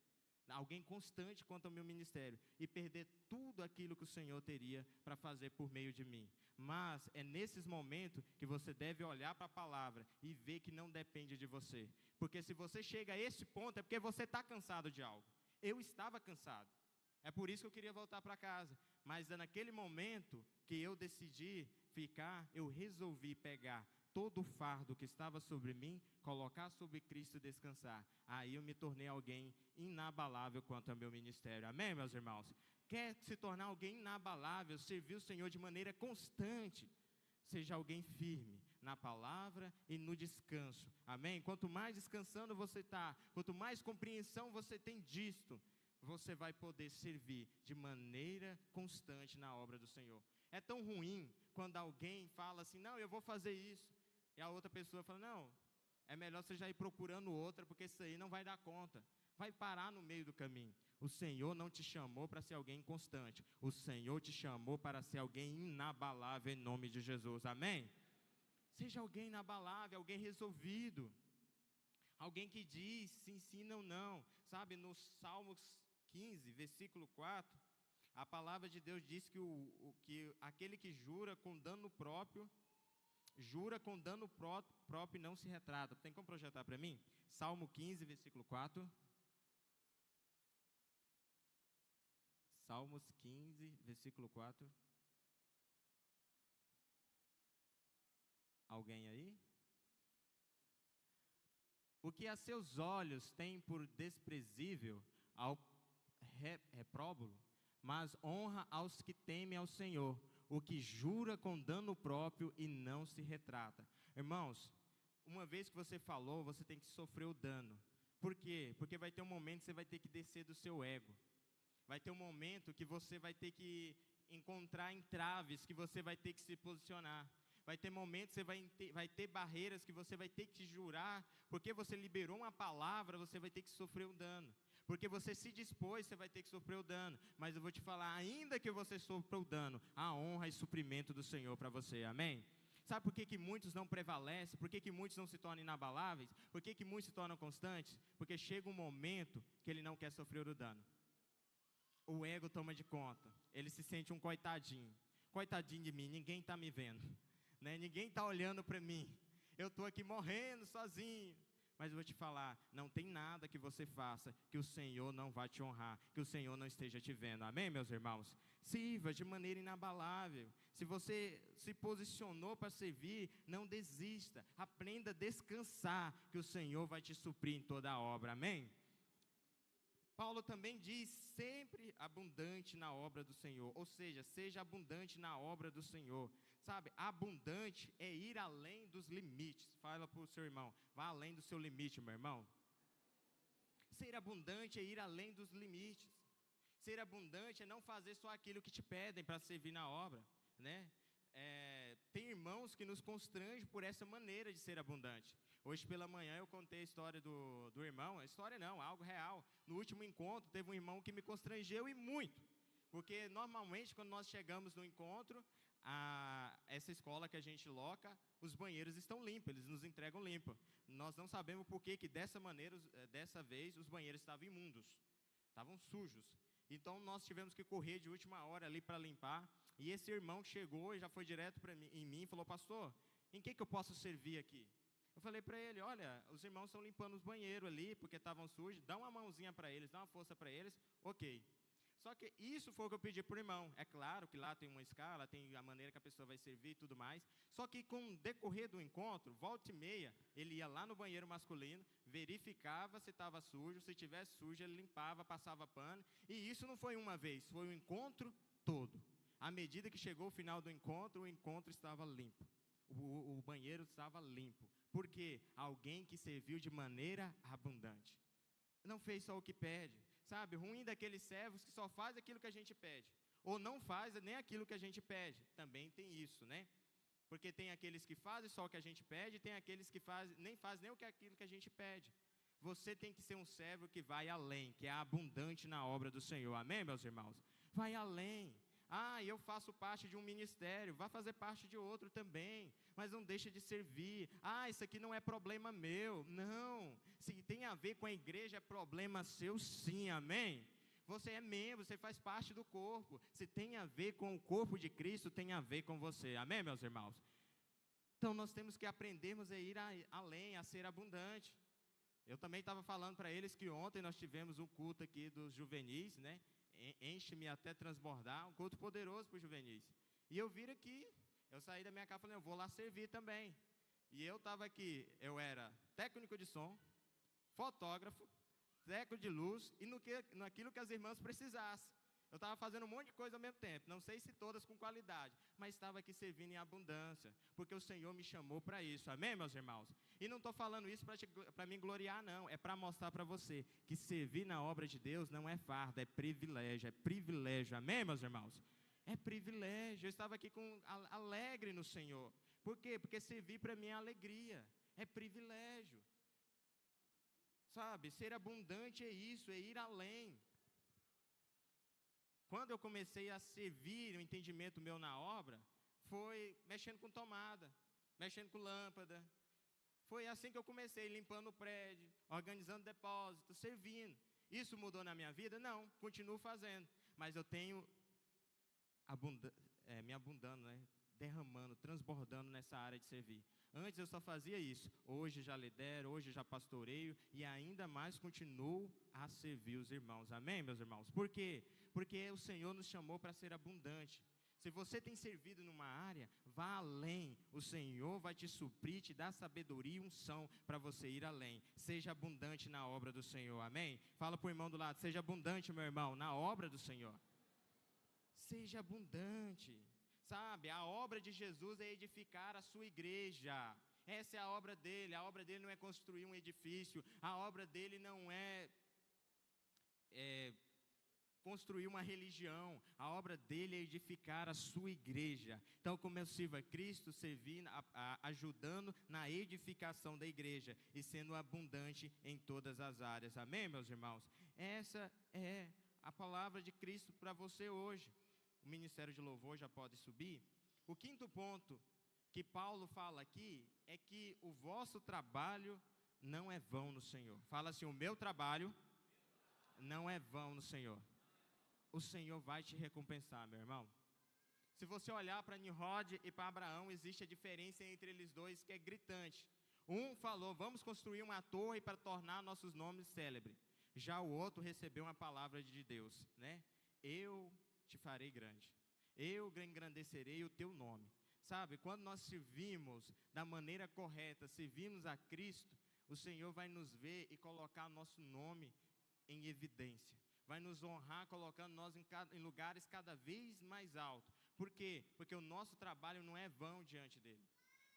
Speaker 1: alguém constante quanto ao meu ministério, e perder tudo aquilo que o Senhor teria para fazer por meio de mim. Mas é nesses momentos que você deve olhar para a palavra e ver que não depende de você. Porque se você chega a esse ponto, é porque você está cansado de algo. Eu estava cansado. É por isso que eu queria voltar para casa. Mas é naquele momento que eu decidi ficar, eu resolvi pegar todo o fardo que estava sobre mim, colocar sobre Cristo e descansar. Aí eu me tornei alguém inabalável quanto ao meu ministério. Amém, meus irmãos? Quer se tornar alguém inabalável, servir o Senhor de maneira constante? Seja alguém firme na palavra e no descanso. Amém? Quanto mais descansando você está, quanto mais compreensão você tem disto, você vai poder servir de maneira constante na obra do Senhor. É tão ruim quando alguém fala assim: não, eu vou fazer isso. E a outra pessoa fala: não, É melhor você já ir procurando outra, porque isso aí não vai dar conta. Vai parar no meio do caminho. O Senhor não te chamou para ser alguém inconstante. O Senhor te chamou para ser alguém inabalável em nome de Jesus. Amém? Seja alguém inabalável, alguém resolvido. Alguém que diz sim, sim, não, não. Sabe, no Salmos 15, versículo 4, a palavra de Deus diz que aquele que jura com dano próprio e não se retrata. Tem como projetar para mim? Salmo 15, versículo 4. Salmos 15, versículo 4. Alguém aí? O que a seus olhos tem por desprezível ao repróbulo, mas honra aos que temem ao Senhor, o que jura com dano próprio e não se retrata. Irmãos, uma vez que você falou, você tem que sofrer o dano. Por quê? Porque vai ter um momento que você vai ter que descer do seu ego. Vai ter um momento que você vai ter que encontrar entraves, que você vai ter que se posicionar. Vai ter momentos que você vai ter barreiras que você vai ter que jurar, porque você liberou uma palavra, você vai ter que sofrer um dano. Porque você se dispôs, você vai ter que sofrer o dano. Mas eu vou te falar, ainda que você sofra o dano, a honra e suprimento do Senhor para você, amém? Sabe por que muitos não prevalecem? Por que muitos não se tornam inabaláveis? Por que muitos se tornam constantes? Porque chega um momento que ele não quer sofrer o dano. O ego toma de conta, ele se sente um coitadinho. Coitadinho de mim, ninguém está me vendo. Ninguém está olhando para mim, eu estou aqui morrendo sozinho. Mas eu vou te falar, não tem nada que você faça que o Senhor não vai te honrar, que o Senhor não esteja te vendo, amém, meus irmãos? Sirva de maneira inabalável. Se você se posicionou para servir, não desista, aprenda a descansar, que o Senhor vai te suprir em toda a obra, amém? Paulo também diz, sempre abundante na obra do Senhor, ou seja, seja abundante na obra do Senhor, sabe, abundante é ir além dos limites. Fala para o seu irmão, vá além do seu limite, meu irmão. Ser abundante é ir além dos limites, ser abundante é não fazer só aquilo que te pedem para servir na obra, tem irmãos que nos constrangem por essa maneira de ser abundante. Hoje pela manhã eu contei a história do irmão, a história não, algo real. No último encontro teve um irmão que me constrangeu e muito, porque normalmente quando nós chegamos no encontro, essa escola que a gente loca, os banheiros estão limpos, eles nos entregam limpo. Nós não sabemos por que dessa vez os banheiros estavam imundos, estavam sujos. Então nós tivemos que correr de última hora ali para limpar. E esse irmão que chegou e já foi direto em mim e falou, pastor, em que eu posso servir aqui? Eu falei para ele, olha, os irmãos estão limpando os banheiros ali, porque estavam sujos, dá uma mãozinha para eles, dá uma força para eles, ok. Só que isso foi o que eu pedi para o irmão. É claro que lá tem uma escala, tem a maneira que a pessoa vai servir e tudo mais. Só que com o decorrer do encontro, volta e meia, ele ia lá no banheiro masculino, verificava se estava sujo, se tivesse sujo ele limpava, passava pano. E isso não foi uma vez, foi o encontro todo. À medida que chegou o final do encontro, o encontro estava limpo. O banheiro estava limpo. Porque alguém que serviu de maneira abundante. Não fez só o que pede. Sabe, ruim daqueles servos que só faz aquilo que a gente pede. Ou não faz nem aquilo que a gente pede. Também tem isso, Porque tem aqueles que fazem só o que a gente pede, tem aqueles que nem fazem nem aquilo que a gente pede. Você tem que ser um servo que vai além, que é abundante na obra do Senhor. Amém, meus irmãos? Vai além. Eu faço parte de um ministério, vá fazer parte de outro também, mas não deixa de servir. Isso aqui não é problema meu. Não, se tem a ver com a igreja, é problema seu sim, amém? Você é membro, você faz parte do corpo. Se tem a ver com o corpo de Cristo, tem a ver com você, amém, meus irmãos? Então nós temos que aprendermos a ir além, a ser abundante. Eu também estava falando para eles que ontem nós tivemos um culto aqui dos juvenis, Enche-me até transbordar, um culto poderoso para os juvenis. E eu vim aqui, eu saí da minha casa e falei, eu vou lá servir também. E eu estava aqui, eu era técnico de som, fotógrafo, técnico de luz, e naquilo que as irmãs precisassem. Eu estava fazendo um monte de coisa ao mesmo tempo, não sei se todas com qualidade, mas estava aqui servindo em abundância, porque o Senhor me chamou para isso, amém, meus irmãos? E não estou falando isso para me gloriar, não, é para mostrar para você que servir na obra de Deus não é fardo, é privilégio, amém, meus irmãos? É privilégio, eu estava aqui alegre no Senhor. Por quê? Porque servir para mim é alegria, é privilégio. Sabe, ser abundante é isso, é ir além. Quando eu comecei a servir, o entendimento meu na obra, foi mexendo com tomada, mexendo com lâmpada. Foi assim que eu comecei, limpando o prédio, organizando depósitos, servindo. Isso mudou na minha vida? Não, continuo fazendo. Mas eu tenho me abundando, né? Derramando, transbordando nessa área de servir. Antes eu só fazia isso. Hoje já lidero, hoje já pastoreio e ainda mais continuo a servir os irmãos. Amém, meus irmãos? Por quê? Porque o Senhor nos chamou para ser abundante. Se você tem servido numa área, vá além. O Senhor vai te suprir, te dar sabedoria e unção para você ir além. Seja abundante na obra do Senhor. Amém? Fala para o irmão do lado, seja abundante, meu irmão, na obra do Senhor. Seja abundante. Sabe, a obra de Jesus é edificar a sua igreja. Essa é a obra dele. A obra dele não é construir um edifício. A obra dele não é construir uma religião. A obra dele é edificar a sua igreja. Então, como eu sirvo a Cristo, servir, ajudando na edificação da igreja e sendo abundante em todas as áreas. Amém, meus irmãos? Essa é a palavra de Cristo para você hoje. O ministério de louvor já pode subir. O quinto ponto que Paulo fala aqui é que o vosso trabalho não é vão no Senhor. Fala assim, o meu trabalho não é vão no Senhor. O Senhor vai te recompensar, meu irmão. Se você olhar para Nimrod e para Abraão, existe a diferença entre eles dois que é gritante. Um falou, vamos construir uma torre para tornar nossos nomes célebres. Já o outro recebeu uma palavra de Deus, né? Eu te farei grande, eu engrandecerei o teu nome. Sabe, quando nós servimos da maneira correta, servimos a Cristo, o Senhor vai nos ver e colocar nosso nome em evidência. Vai nos honrar colocando nós em lugares cada vez mais altos. Por quê? Porque o nosso trabalho não é vão diante dele.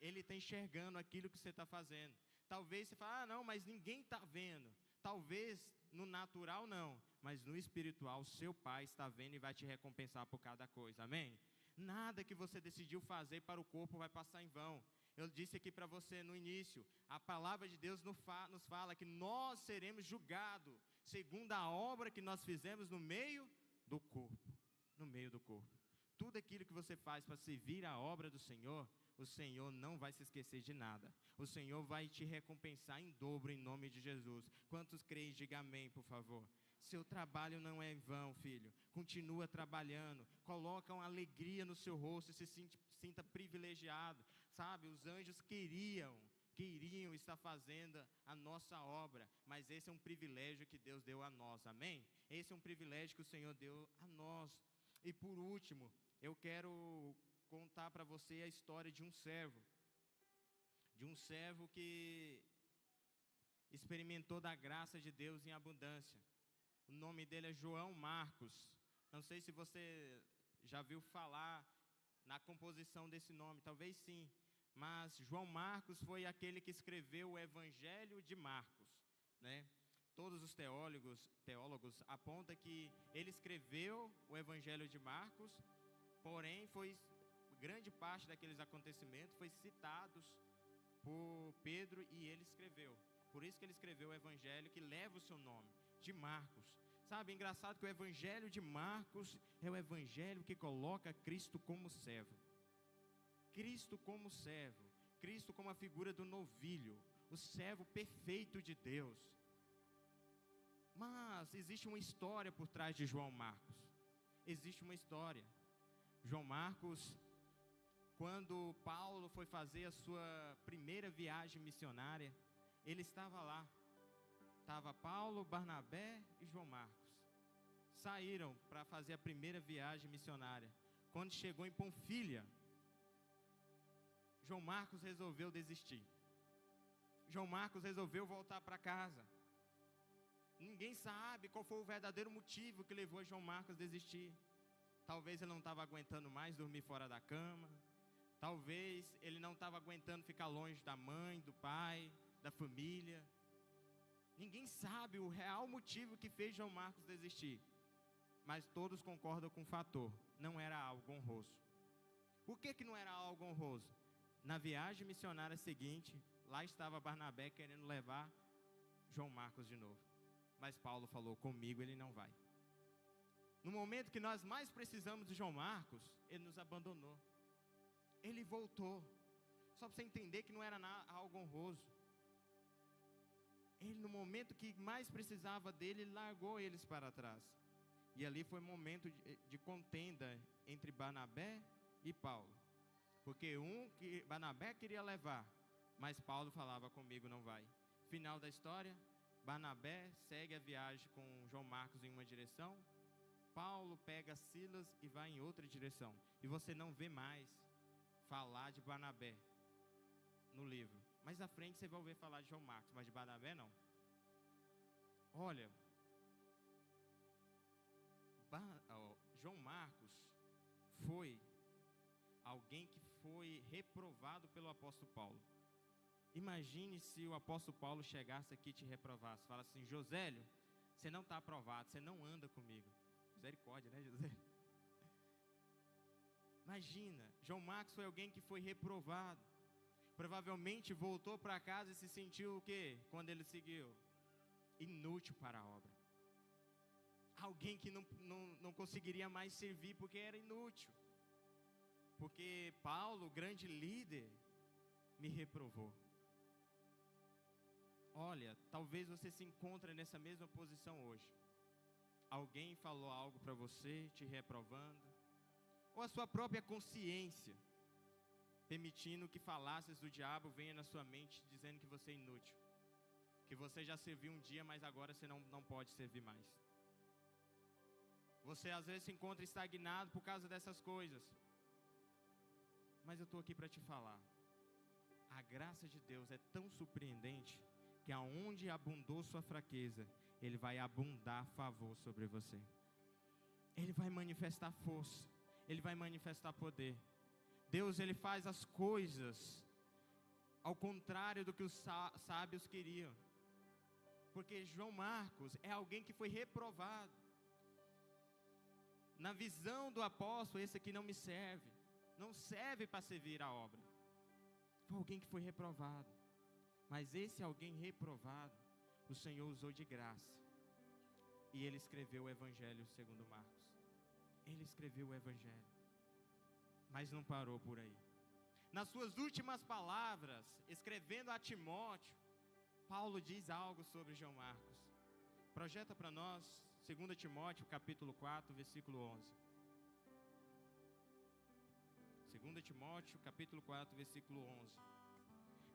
Speaker 1: Ele está enxergando aquilo que você está fazendo. Talvez você fale, não, mas ninguém está vendo. Talvez no natural não, mas no espiritual o seu Pai está vendo e vai te recompensar por cada coisa, amém? Nada que você decidiu fazer para o corpo vai passar em vão. Eu disse aqui para você no início, a palavra de Deus nos fala que nós seremos julgados segundo a obra que nós fizemos no meio do corpo. No meio do corpo. Tudo aquilo que você faz para servir a obra do Senhor, o Senhor não vai se esquecer de nada. O Senhor vai te recompensar em dobro em nome de Jesus. Quantos creem, diga amém, por favor. Seu trabalho não é em vão, filho. Continua trabalhando. Coloca uma alegria no seu rosto e se sinta privilegiado. Sabe, os anjos queriam estar fazendo a nossa obra, mas esse é um privilégio que Deus deu a nós, amém? Esse é um privilégio que o Senhor deu a nós. E por último, eu quero contar para você a história de um servo que experimentou da graça de Deus em abundância. O nome dele é João Marcos. Não sei se você já viu falar na composição desse nome, talvez sim, mas João Marcos foi aquele que escreveu o Evangelho de Marcos, né? Todos os teólogos apontam que ele escreveu o Evangelho de Marcos, porém grande parte daqueles acontecimentos foi citados por Pedro e ele escreveu. Por isso que ele escreveu o Evangelho que leva o seu nome, de Marcos. Sabe, engraçado que o Evangelho de Marcos é o Evangelho que coloca Cristo como servo. Cristo como servo, Cristo como a figura do novilho, o servo perfeito de Deus. Mas existe uma história por trás de João Marcos. Existe uma história. João Marcos, quando Paulo foi fazer a sua primeira viagem missionária, ele estava lá. Estava Paulo, Barnabé e João Marcos. Saíram para fazer a primeira viagem missionária. Quando chegou em Panfilha, João Marcos resolveu desistir. João Marcos resolveu voltar para casa. Ninguém sabe qual foi o verdadeiro motivo que levou João Marcos a desistir. Talvez ele não estava aguentando mais dormir fora da cama. Talvez ele não estava aguentando ficar longe da mãe, do pai, da família. Ninguém sabe o real motivo que fez João Marcos desistir. Mas todos concordam com o fator: não era algo honroso. Por que não era algo honroso? Na viagem missionária seguinte, lá estava Barnabé querendo levar João Marcos de novo. Mas Paulo falou: comigo ele não vai. No momento que nós mais precisamos de João Marcos, ele nos abandonou. Ele voltou. Só para você entender que não era algo honroso. Ele, no momento que mais precisava dele, ele largou eles para trás. E ali foi um momento de contenda entre Barnabé e Paulo. Porque que Barnabé queria levar, mas Paulo falava: comigo não vai. Final da história, Barnabé segue a viagem com João Marcos em uma direção, Paulo pega Silas e vai em outra direção. E você não vê mais falar de Barnabé no livro. Mais à frente você vai ouvir falar de João Marcos, mas de Barnabé não. Olha, João Marcos foi alguém que foi reprovado pelo apóstolo Paulo. Imagine se o apóstolo Paulo chegasse aqui e te reprovasse. Fala assim: Josélio, você não está aprovado, você não anda comigo. Misericórdia, né, Josélio? Imagina, João Marcos foi alguém que foi reprovado. Provavelmente voltou para casa e se sentiu o quê? Quando ele seguiu? Inútil para a obra. Alguém que não conseguiria mais servir porque era inútil. Porque Paulo, grande líder, me reprovou. Olha, talvez você se encontre nessa mesma posição hoje. Alguém falou algo para você, te reprovando. Ou a sua própria consciência, permitindo que falácias do diabo venham na sua mente, dizendo que você é inútil. Que você já serviu um dia, mas agora você não pode servir mais. Você às vezes se encontra estagnado por causa dessas coisas. Mas eu estou aqui para te falar. A graça de Deus é tão surpreendente que aonde abundou sua fraqueza, Ele vai abundar favor sobre você. Ele vai manifestar força. Ele vai manifestar poder. Deus, Ele faz as coisas ao contrário do que os sábios queriam. Porque João Marcos é alguém que foi reprovado. Na visão do apóstolo, esse aqui não me serve. Não serve para servir a obra. Foi alguém que foi reprovado. Mas esse alguém reprovado, o Senhor usou de graça. E ele escreveu o Evangelho segundo Marcos. Ele escreveu o Evangelho. Mas não parou por aí. Nas suas últimas palavras, escrevendo a Timóteo, Paulo diz algo sobre João Marcos. Projeta para nós 2 Timóteo capítulo 4, versículo 11. 2 Timóteo capítulo 4, versículo 11.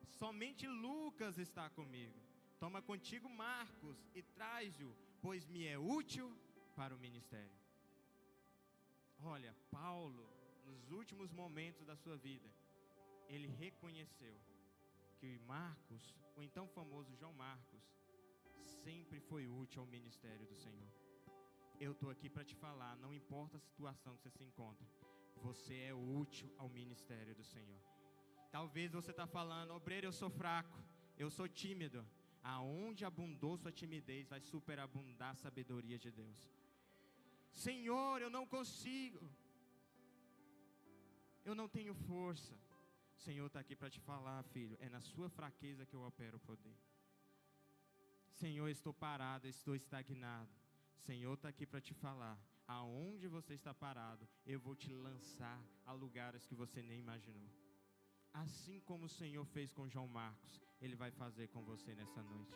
Speaker 1: Somente Lucas está comigo. Toma contigo Marcos e traz-o, pois me é útil para o ministério. Olha, Paulo, nos últimos momentos da sua vida, ele reconheceu que Marcos, o então famoso João Marcos, sempre foi útil ao ministério do Senhor. Eu estou aqui para te falar, não importa a situação que você se encontra, você é útil ao ministério do Senhor. Talvez você está falando: obreiro, eu sou fraco, eu sou tímido. Aonde abundou sua timidez, vai superabundar a sabedoria de Deus. Senhor, eu não consigo, eu não tenho força. O Senhor está aqui para te falar, filho, é na sua fraqueza que eu opero o poder. Senhor, estou parado, estou estagnado. O Senhor está aqui para te falar, aonde você está parado, eu vou te lançar a lugares que você nem imaginou. Assim como o Senhor fez com João Marcos, Ele vai fazer com você nessa noite.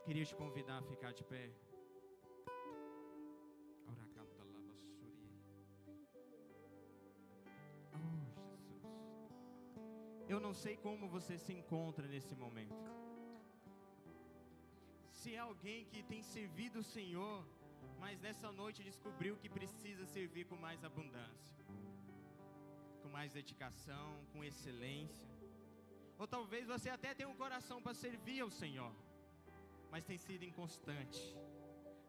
Speaker 1: Queria te convidar a ficar de pé. Oh, Jesus. Eu não sei como você se encontra nesse momento. Se é alguém que tem servido o Senhor, mas nessa noite descobriu que precisa servir com mais abundância, com mais dedicação, com excelência. Ou talvez você até tenha um coração para servir ao Senhor, mas tem sido inconstante,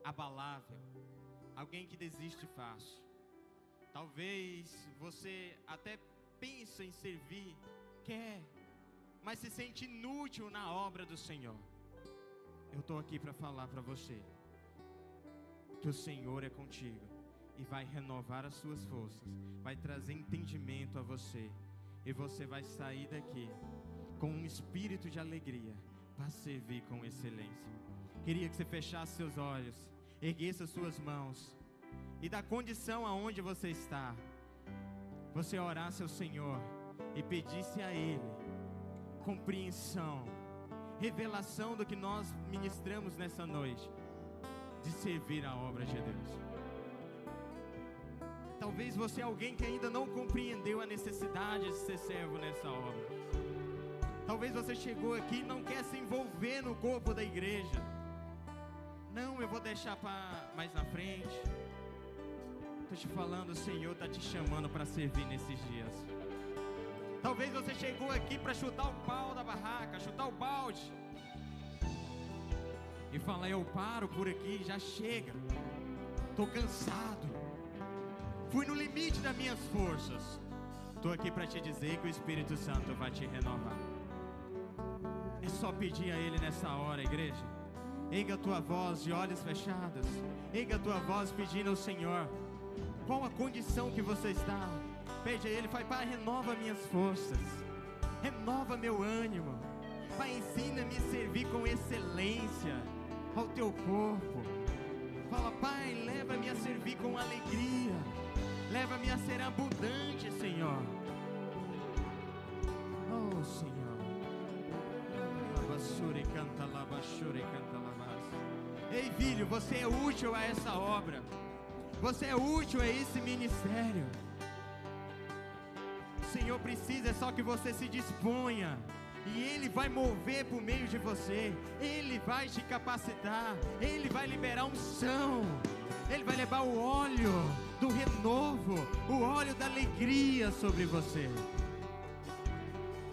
Speaker 1: abalável, alguém que desiste fácil. Talvez você até pensa em servir, quer, mas se sente inútil na obra do Senhor. Eu estou aqui para falar para você que o Senhor é contigo e vai renovar as suas forças, vai trazer entendimento a você, e você vai sair daqui com um espírito de alegria, para servir com excelência. Queria que você fechasse seus olhos, erguesse as suas mãos, e da condição aonde você está, você orasse ao Senhor e pedisse a Ele compreensão, revelação do que nós ministramos nessa noite, de servir a obra de Deus. Talvez você é alguém que ainda não compreendeu a necessidade de ser servo nessa obra. Talvez você chegou aqui e não quer se envolver no corpo da igreja. Não, eu vou deixar para mais na frente. Estou te falando, o Senhor está te chamando para servir nesses dias. Talvez você chegou aqui para chutar o pau da barraca, chutar o balde, e falar: eu paro por aqui, já chega, estou cansado, fui no limite das minhas forças. Estou aqui para te dizer que o Espírito Santo vai te renovar. É só pedir a Ele nessa hora, igreja. Erga a tua voz de olhos fechados, erga a tua voz pedindo ao Senhor qual a condição que você está. Pede a Ele, Pai, renova minhas forças, renova meu ânimo. Pai, ensina-me a servir com excelência ao Teu corpo. Fala: Pai, leva-me a servir com alegria, leva-me a ser abundante, Senhor. Oh, Senhor. Ei, filho, você é útil a essa obra, você é útil a esse ministério. O Senhor precisa só que você se disponha, e Ele vai mover por meio de você. Ele vai te capacitar, Ele vai liberar unção, Ele vai levar o óleo do renovo, o óleo da alegria sobre você.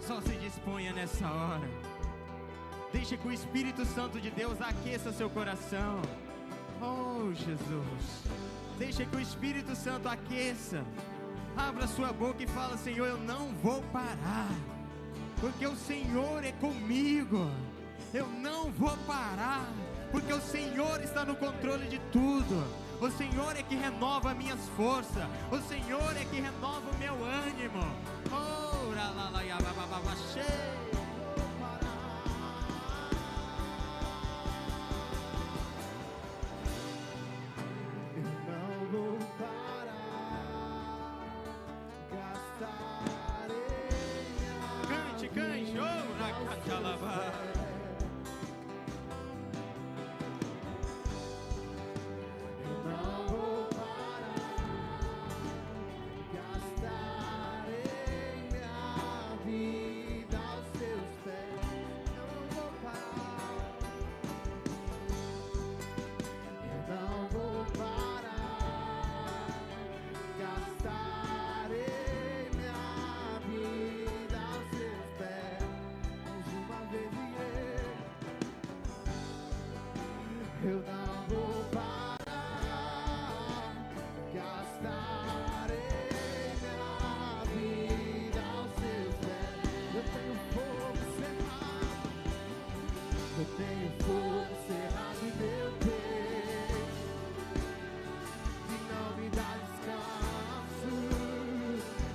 Speaker 1: Só se disponha nessa hora. Deixe que o Espírito Santo de Deus aqueça seu coração. Oh, Jesus, deixe que o Espírito Santo aqueça. Abra sua boca e fala: Senhor, eu não vou parar, porque o Senhor é comigo. Eu não vou parar, porque o Senhor está no controle de tudo. O Senhor é que renova minhas forças, o Senhor é que renova o meu ânimo. Oh, la la la ya ba ba ba ba.
Speaker 2: Eu não vou parar, gastarei minha vida aos seus pés. Eu tenho fogo cerrado, eu tenho fogo cerrado em meu peito, que não me dá descanso.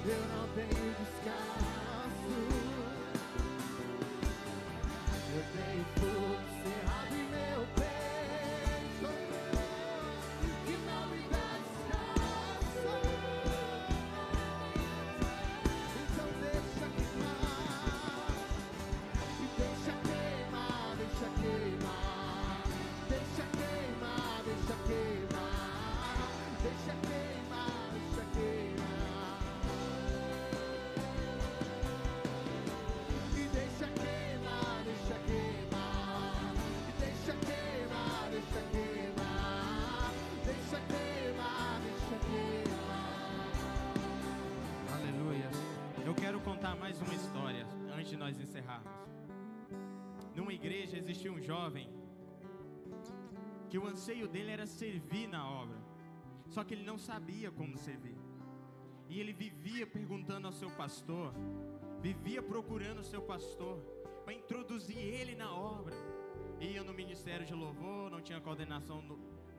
Speaker 2: Eu não tenho descanso. Eu tenho fogo cerrado em meu peito.
Speaker 1: Mais uma história antes de nós encerrarmos. Numa igreja existia um jovem que o anseio dele era servir na obra, só que ele não sabia como servir, e ele vivia perguntando ao seu pastor, vivia procurando o seu pastor para introduzir ele na obra. Ia no ministério de louvor, não tinha coordenação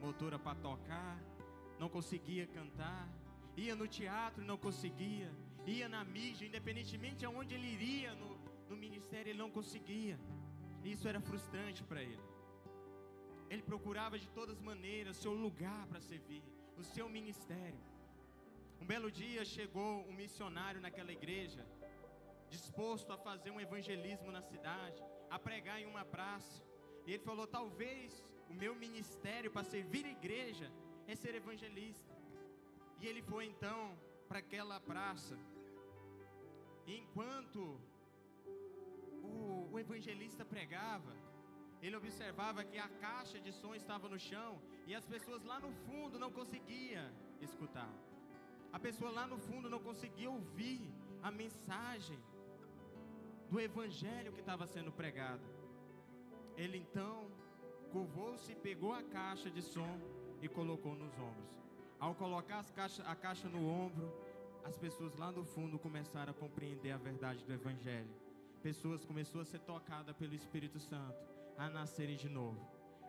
Speaker 1: motora para tocar, não conseguia cantar. Ia no teatro, não conseguia. Ia na mídia, independentemente de onde ele iria, no ministério ele não conseguia. Isso era frustrante para ele. Ele procurava de todas as maneiras o seu lugar para servir, o seu ministério. Um belo dia chegou um missionário naquela igreja, disposto a fazer um evangelismo na cidade, a pregar em uma praça. E ele falou: talvez o meu ministério para servir a igreja é ser evangelista. E ele foi então para aquela praça. E enquanto o evangelista pregava, ele observava que a caixa de som estava no chão e as pessoas lá no fundo não conseguiam escutar. A pessoa lá no fundo não conseguia ouvir a mensagem do evangelho que estava sendo pregado. Ele então curvou-se, pegou a caixa de som e colocou nos ombros. Ao colocar a caixa no ombro, as pessoas lá no fundo começaram a compreender a verdade do evangelho. Pessoas começaram a ser tocadas pelo Espírito Santo, a nascerem de novo.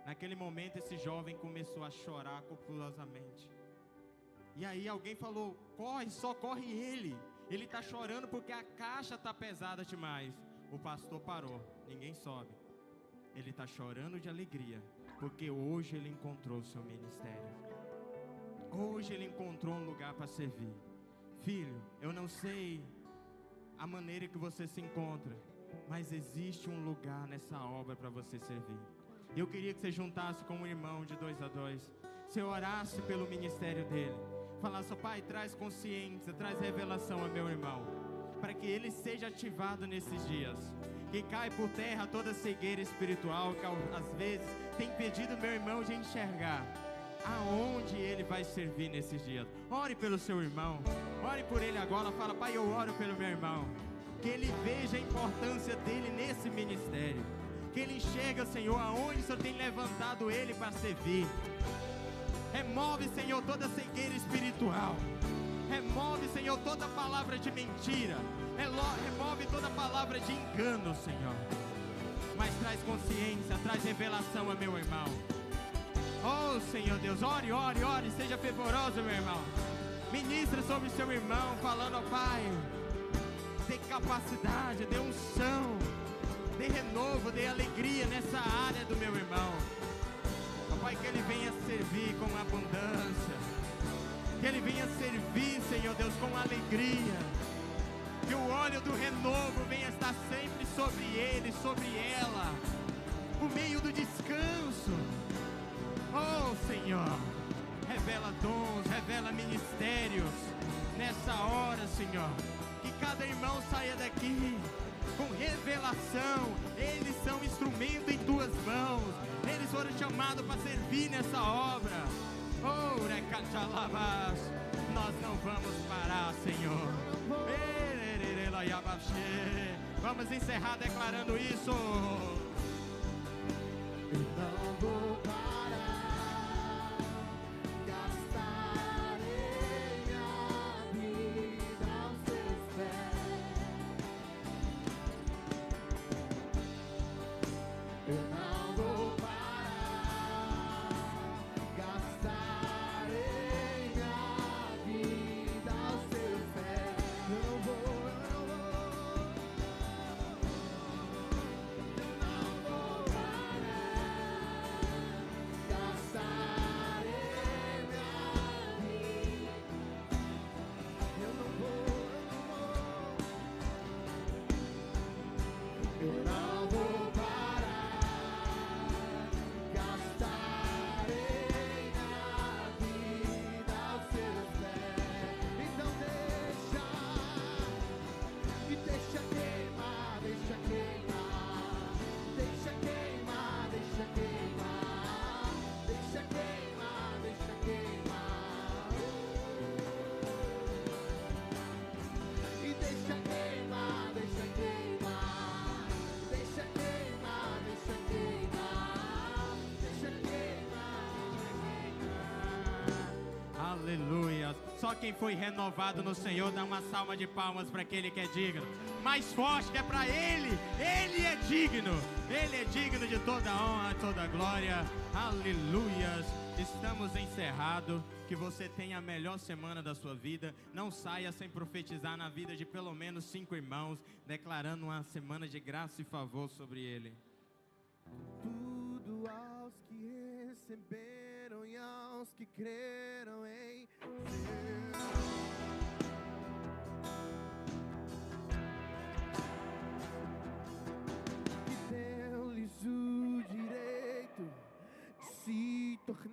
Speaker 1: Naquele momento esse jovem começou a chorar copiosamente. E aí alguém falou: corre, socorre ele. Ele está chorando porque a caixa está pesada demais. O pastor parou, ninguém sobe. Ele está chorando de alegria, porque hoje ele encontrou o seu ministério. Hoje ele encontrou um lugar para servir. Filho, eu não sei a maneira que você se encontra, mas existe um lugar nessa obra para você servir. Eu queria que você juntasse com um irmão de 2 a 2. Você orasse pelo ministério dele. Falasse: Pai, traz consciência, traz revelação ao meu irmão, para que ele seja ativado nesses dias. Que cai por terra toda cegueira espiritual que às vezes tem impedido meu irmão de enxergar aonde ele vai servir nesses dias. Ore pelo seu irmão, ore por ele agora. Fala: Pai, eu oro pelo meu irmão, que ele veja a importância dele nesse ministério, que ele enxerga, Senhor, aonde o Senhor tem levantado ele para servir. Remove, Senhor, toda cegueira espiritual. Remove, Senhor, toda palavra de mentira. Remove toda palavra de engano, Senhor. Mas traz consciência, traz revelação a meu irmão. Oh, Senhor Deus, ore, ore, ore. Seja fervoroso, meu irmão. Ministra sobre seu irmão, falando: ó Pai, dê capacidade, dê unção, dê renovo, dê alegria nessa área do meu irmão. Ó Pai, que ele venha servir com abundância, que ele venha servir, Senhor Deus, com alegria, que o óleo do renovo venha estar sempre sobre ele, sobre ela, por meio do descanso. Oh, Senhor, revela dons, revela ministérios nessa hora, Senhor. Que cada irmão saia daqui com revelação. Eles são instrumento em tuas mãos. Eles foram chamados para servir nessa obra. Oh, Recachalabas, nós não vamos parar, Senhor. Vamos encerrar declarando isso.
Speaker 2: Eu não vou parar, gastarei minha vida aos seus pés. Eu não vou parar, gastarei minha vida aos seus pés. Eu não vou.
Speaker 1: Aleluia. Só quem foi renovado no Senhor dá uma salva de palmas para aquele que é digno. Mais forte, que é para Ele. Ele é digno. Ele é digno de toda honra, toda glória. Aleluias. Estamos encerrados. Que você tenha a melhor semana da sua vida. Não saia sem profetizar na vida de pelo menos 5 irmãos, declarando uma semana de graça e favor sobre ele.
Speaker 2: Tudo aos que receberam e aos que creram em Deus. Que deu-lhes o direito de se tornar